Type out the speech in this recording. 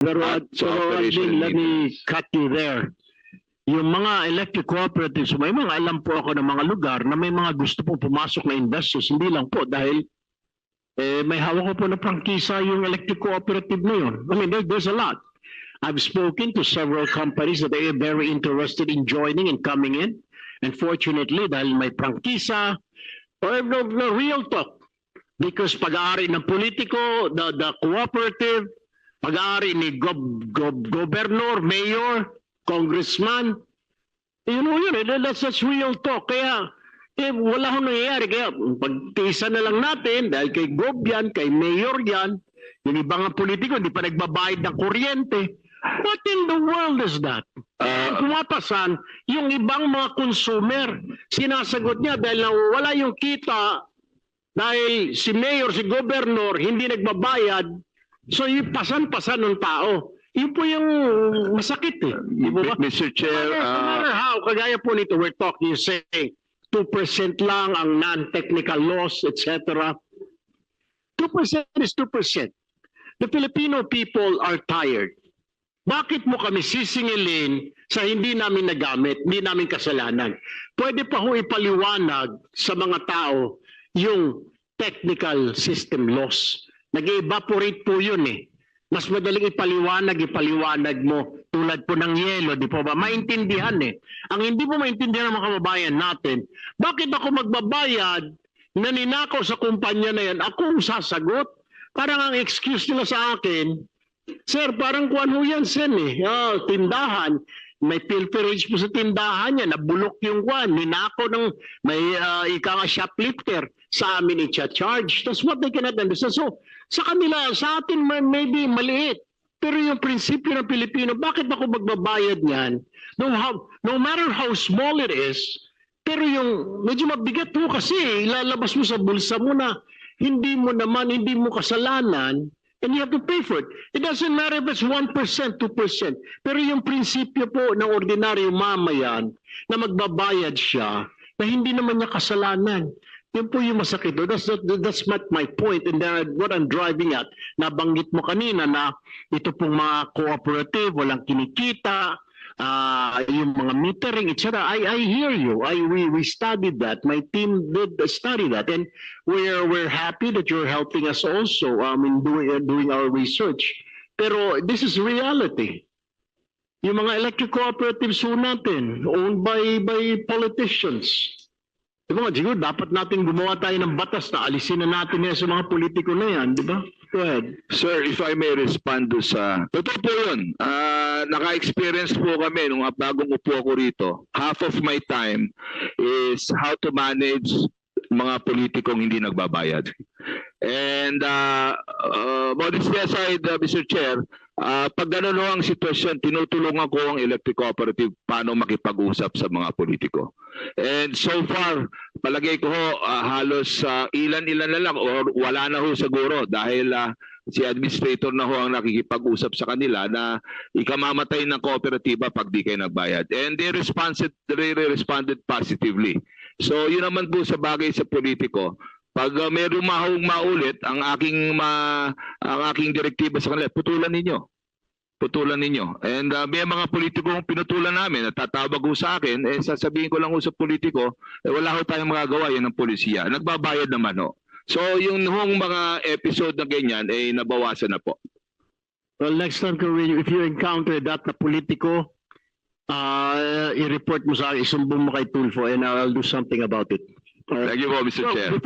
Pero operation let me cut you there. Yung mga electric cooperatives, may mga alam po ako ng mga lugar na may mga gusto pong pumasok na investors. Hindi lang po dahil may hawak ko po na prangkisa yung electric cooperative na yun. I mean, there's a lot. I've spoken to several companies that they are very interested in joining and coming in. And fortunately, dahil may prangkisa, or the real talk, because pag-aari ng politiko, the cooperative, pag-aari ni governor, mayor, congressman, yun, that's real talk. Kaya, wala hong nangyayari. Kaya, pagtisa na lang natin, dahil kay Gob yan, kay mayor yan, yung ibang politiko, hindi pa nagbabayad ng kuryente. What in the world is that? Pumapasan, yung ibang mga consumer, sinasagot niya dahil wala yung kita, dahil si mayor, si governor, hindi nagbabayad, so yung pasan-pasan ng tao. Yun po yung masakit eh. Mr. Chair, No matter how, kagaya po nito, we're talking, say, 2% lang ang non-technical loss, etc. 2% is 2%. The Filipino people are tired. Bakit mo kami sisingilin sa hindi namin nagamit, hindi namin kasalanan? Pwede pa ho ipaliwanag sa mga tao yung technical system loss. Nag-evaporate po yun eh. Mas madaling ipaliwanag mo tulad po ng yelo, di po ba? Maintindihan eh. Ang hindi po maintindihan ng mga kababayan natin, bakit ako magbabayad na ninakaw sa kumpanya na yan, ako ang sasagot? Parang ang excuse nila sa akin, sir, parang kuwan ho yan, sen eh. Tindahan, may pilferage po sa tindahan niya, nabulok yung kuwan, ninakaw ng may ika nga shoplifter, sa amin i-charge. That's what they cannot understand. So, sa kanila, sa atin maybe maliit. Pero yung prinsipyo ng Pilipino, bakit ako magbabayad niyan? No matter how small it is, pero yung medyo mabigat po kasi, ilalabas mo sa bulsa mo na hindi mo kasalanan, and you have to pay for it. It doesn't matter if it's 1%, 2%. Pero yung prinsipyo po ng ordinaryong mamayan na magbabayad siya na hindi naman niya kasalanan. Yun po yung masakit. That's my point. And what I'm driving at, nabanggit mo kanina na ito pong mga cooperative, walang kinikita, yung mga metering, etc. I hear you. We studied that. My team did study that, and we're happy that you're helping us also in doing our research. Pero this is reality. Yung mga electric cooperatives po natin, owned by politicians. Diba, siguro dapat natin gumawa tayo ng batas na alisin na natin yan sa mga politiko na yan, di ba? Go ahead. Sir, if I may respond do sa... Totoo po yun. Naka-experience po kami nung bagong upo ako rito. Half of my time is how to manage mga politikong hindi nagbabayad. And modesty aside, Mr. Chair, pag gano'n ang sitwasyon, tinutulungan ko ang electric cooperative paano makipag-usap sa mga politiko. And so far, palagay ko halos ilan-ilan na lang or wala na ho siguro dahil si administrator na ho ang nakikipag-usap sa kanila na ikamamatay ng kooperatiba pag di kayo nagbayad. And they responded positively. So yun naman po sa bagay sa politiko. Pag may rumahong maulit ang aking direktiba sa kanila, putulan ninyo. And may mga politikong pinutulan namin at tatawag ko sa akin, sasabihin ko lang sa politiko, wala ho tayong magagawa yan ng polisiya. Nagbabayad naman ho. So yung mga episode na ganyan nabawasan na po. Well, next time, if you encounter that na politiko, i-report mo sa akin, isumbong mo kay Tulfo, and I'll do something about it. Thank you po, Mr. Chair. Before